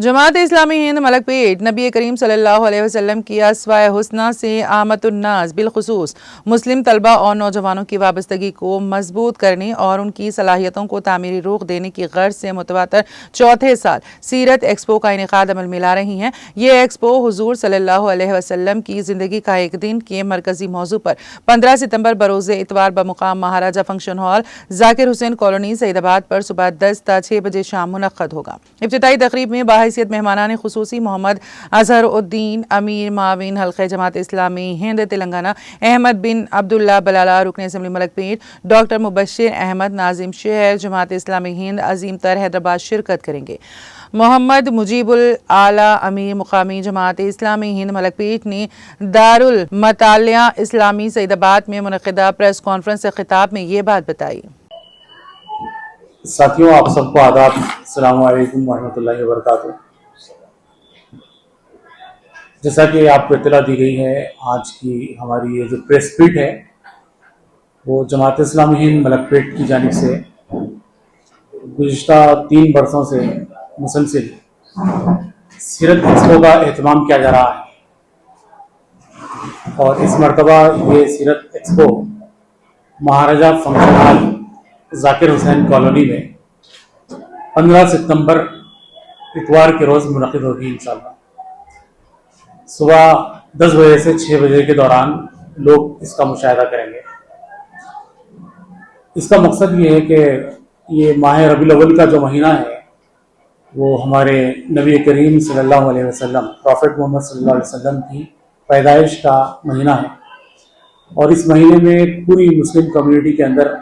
जमात इस्लामी हिंद मलकपेट नबी करीम सल्लल्लाहु अलैहि वसल्लम की अस्वाए हुस्ना से आमतुन्नास बिलखुसूस मुस्लिम तलबा और नौजवानों की वाबस्तगी को मजबूत करने और उनकी सलाहियतों को तामीरी रुख देने की गर्ज से मुतवातर चौथे साल सीरत एक्सपो का इनेकाद अमल में ला रही हैं। ये एक्सपो हुजूर सल्लल्लाहु अलैहि वसल्लम की ज़िंदगी का एक दिन के मरकजी मौजू पर 15 सितंबर बरोज़ इतवार बमुकाम Maharaja function hall Zakir Hussain colony Saidabad पर सुबह 10 ता 6 बजे शाम मुनक्कद होगा। इब्तिदाई तकरीब में बाहैसियत मेहमानान खुसूसी मोहम्मद अजहरुद्दीन अमीर माविन हल्क़े जमात इस्लामी हिंद तेलंगाना अहमद बिन अब्दुल्ला बलाला रुकन असम्बली मलकपेट डॉक्टर मुबश्शिर अहमद नाजिम शहर जमात इस्लामी हिंद अजीम तर हैदराबाद शिरकत करेंगे। मोहम्मद मुजीबुल आला अमीर मुकामी जमात इस्लामी हिंद मलकपेट ने दारुल मतालिया इस्लामी सईदाबाद में मुनक़िदा प्रेस कॉन्फ्रेंस से खिताब में ये बात बताई। साथियों, आप सबको आदाब, अस्सलामु अलैकुम वरहमतुल्लाहि वबरकातुहू। जैसा कि आपको इत्तला दी गई है, आज की हमारी ये जो प्रेस मीट है वो जमात इस्लामी हिंद मलकपेट की जानिब से गुज़िश्ता 3 बरसों से मुसलसिल सीरत एक्सपो का एहतमाम किया जा रहा है और इस मरतबा ये Seerat expo Maharaja function hall Zakir Hussain colony में 15 सितंबर इतवार के रोज़ मुनक़िद होगी इंशाअल्लाह। सुबह 10 बजे से 6 बजे के दौरान लोग इसका मुशाहिदा करेंगे। इसका मकसद ये है कि ये माह रबीउल अव्वल का जो महीना है वो हमारे नबी करीम सल्लल्लाहु अलैहि वसल्लम प्रॉफेट मोहम्मद सल्लल्लाहु अलैहि वसल्लम की पैदाइश का महीना है और इस महीने में पूरी मुस्लिम कम्युनिटी के अंदर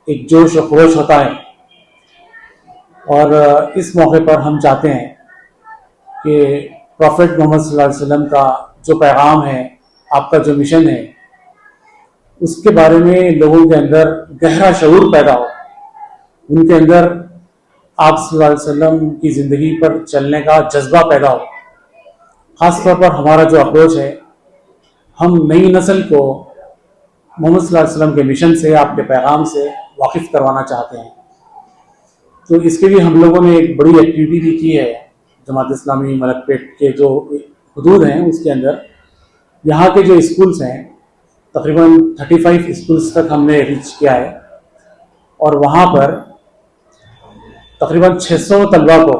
एक जोश और खरोश होता है और इस मौके पर हम चाहते हैं कि प्रॉफेट मोहम्मद सल्लल्लाहु अलैहि वसल्लम का जो पैगाम है, आपका जो मिशन है, उसके बारे में लोगों के अंदर गहरा शऊर पैदा हो, उनके अंदर आप सल्लल्लाहु अलैहि वसल्लम की ज़िंदगी पर चलने का जज्बा पैदा हो। ख़ास तौर पर हमारा जो अप्रोच है, हम नई नस्ल को मोहम्मद सल्लल्लाहु अलैहि वसल्लम के मिशन से, आपके पैगाम से वाकिफ़ करवाना चाहते हैं। तो इसके लिए हम लोगों ने एक बड़ी एक्टिविटी भी की है। जमात इस्लामी मलकपेट के जो हदूद हैं उसके अंदर यहाँ के जो स्कूल्स हैं, तकरीबन 35 स्कूल्स तक हमने रीच किया है और वहाँ पर तकरीबन 600 तलबा को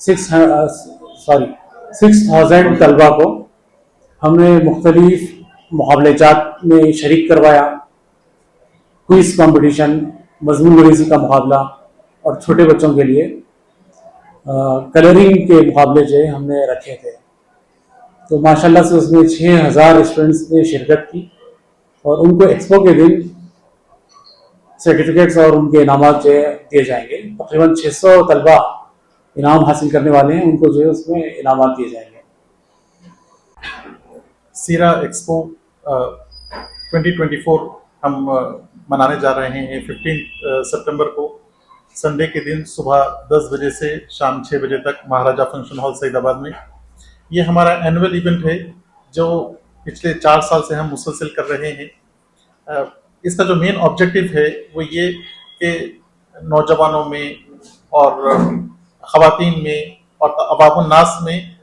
6000 तलबा को हमने मुख्तलिफ मुकाबलेजात में शरीक करवाया। क्विज़ कंपटीशन, मज़मून नवीसी का मुकाबला और छोटे बच्चों के लिए कलरिंग के मुकाबले जो हमने रखे थे। तो माशाल्लाह से उसमें 6000 स्टूडेंट्स ने शिरकत की और उनको एक्सपो के दिन सर्टिफिकेट्स और उनके इनामात जो दिए जाएंगे। तकरीबन 600 तलबा इनाम हासिल करने वाले हैं, उनको जो है उसमें इनामात दिए जाएंगे। सीरा एक्सपो 2024 हम मनाने जा रहे हैं 15 सितंबर को, संडे के दिन सुबह 10 बजे से शाम 6 बजे तक महाराजा फंक्शन हॉल सईदाबाद में। ये हमारा एनुअल इवेंट है जो पिछले 4 साल से हम मुसलसल कर रहे हैं। इसका जो मेन ऑब्जेक्टिव है वो ये कि नौजवानों में और ख़वातीन में और अवामुन नास में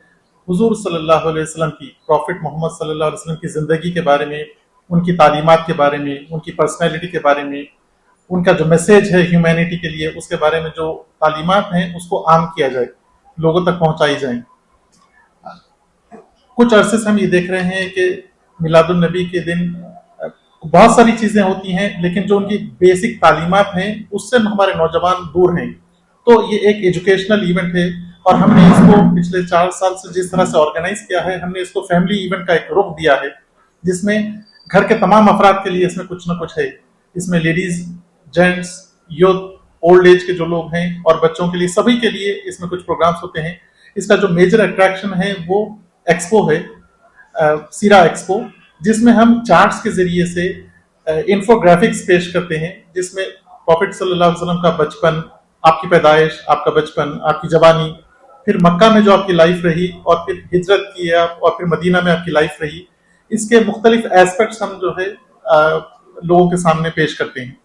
हुजूर सल्लल्लाहु अलैहि वसल्लम की, प्रॉफिट मोहम्मद सल्लल्लाहु अलैहि वसल्लम की ज़िंदगी के बारे में, उनकी तालीमात के बारे में, उनकी पर्सनैलिटी के बारे में, उनका जो मैसेज है ह्यूमैनिटी के लिए, उसके बारे में जो तालीमात हैं उसको आम किया जाए, लोगों तक पहुंचाई जाए। कुछ अरसे से हम ये देख रहे हैं कि मिलादुन नबी के दिन बहुत सारी चीज़ें होती हैं, लेकिन जो उनकी बेसिक तालीमात हैं उससे हमारे नौजवान दूर हैं। तो ये एक एजुकेशनल इवेंट है और हमने इसको पिछले 4 साल से जिस तरह से ऑर्गेनाइज किया है, हमने इसको फैमिली इवेंट का एक रुख दिया है, जिसमें घर के तमाम अफराद के लिए इसमें कुछ ना कुछ है। इसमें ladies, gents, youth, old age के जो लोग हैं और बच्चों के लिए, सभी के लिए इसमें कुछ प्रोग्राम्स होते हैं। इसका जो मेजर अट्रैक्शन है वो एक्सपो है, सीरा एक्सपो, जिसमें हम चार्ट्स के जरिए से इंफोग्राफिक्स पेश करते हैं, जिसमें प्रॉफिट सल्लल्लाहु अलैहि वसल्लम का बचपन, आपकी पैदाइश, आपका बचपन, आपकी जवानी, फिर मक्का में जो आपकी लाइफ रही और फिर हिजरत की आप और फिर मदीना में आपकी लाइफ रही, इसके मुख्तलिफ एस्पेक्ट्स हम जो है लोगों के सामने पेश करते हैं।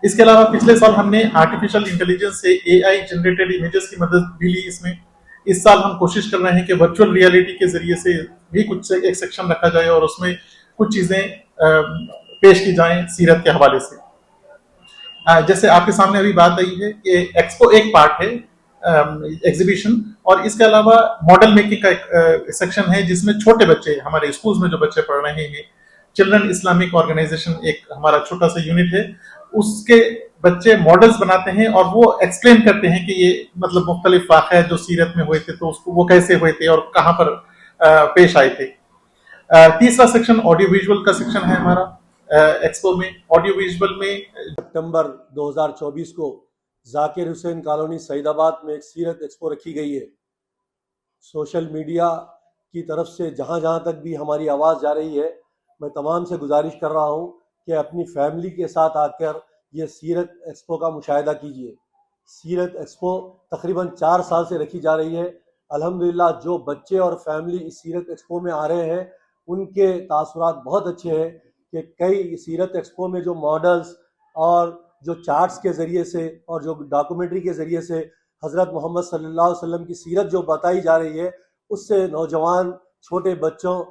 इसके अलावा पिछले साल हमने आर्टिफिशियल इंटेलिजेंस से AI जनरेटेड इमेजेस की मदद भी ली इसमें, इस साल हम कोशिश कर रहे हैं कि वर्चुअल रियलिटी के जरिए से भी कुछ एक सेक्शन रखा जाए और उसमें कुछ चीज़ें पेश की जाएं सीरत के हवाले से। जैसे आपके सामने अभी बात आई है कि एक्सपो एक पार्ट है एग्जीबिशन, और इसके अलावा मॉडल मेकिंग का एक सेक्शन है जिसमें छोटे बच्चे, हमारे स्कूल्स में जो बच्चे पढ़ रहे हैं, चिल्ड्रन इस्लामिक ऑर्गेनाइजेशन एक हमारा छोटा सा यूनिट है, उसके बच्चे मॉडल्स बनाते हैं और वो एक्सप्लेन करते हैं कि ये मतलब मुख्तलिफ वाक़या जो सीरत में हुए थे तो उसको वो कैसे हुए थे और कहाँ पर पेश आए थे। तीसरा सेक्शन ऑडियो विजुअल का सेक्शन है हमारा एक्सपो में। ऑडियो विजुअल में सितंबर 2024 को जाकिर हुसैन कॉलोनी सईदाबाद में एक सीरत एक्सपो रखी गई है। सोशल मीडिया की तरफ से जहाँ जहाँ तक भी हमारी आवाज़ जा रही है, मैं तमाम से गुजारिश कर रहा हूँ कि अपनी फैमिली के साथ आकर ये सीरत एक्सपो का मुशाहिदा कीजिए। सीरत एक्सपो तकरीबन 4 साल से रखी जा रही है। अल्हम्दुलिल्लाह जो बच्चे और फैमिली इस सीरत एक्सपो में आ रहे हैं उनके तासुरात बहुत अच्छे हैं कि कई सीरत एक्सपो में जो मॉडल्स और जो चार्ट्स के ज़रिए से और जो डॉक्यूमेंट्री के ज़रिए से हज़रत मोहम्मद सल्लल्लाहु अलैहि वसल्लम की सीरत जो बताई जा रही है, उससे नौजवान छोटे बच्चों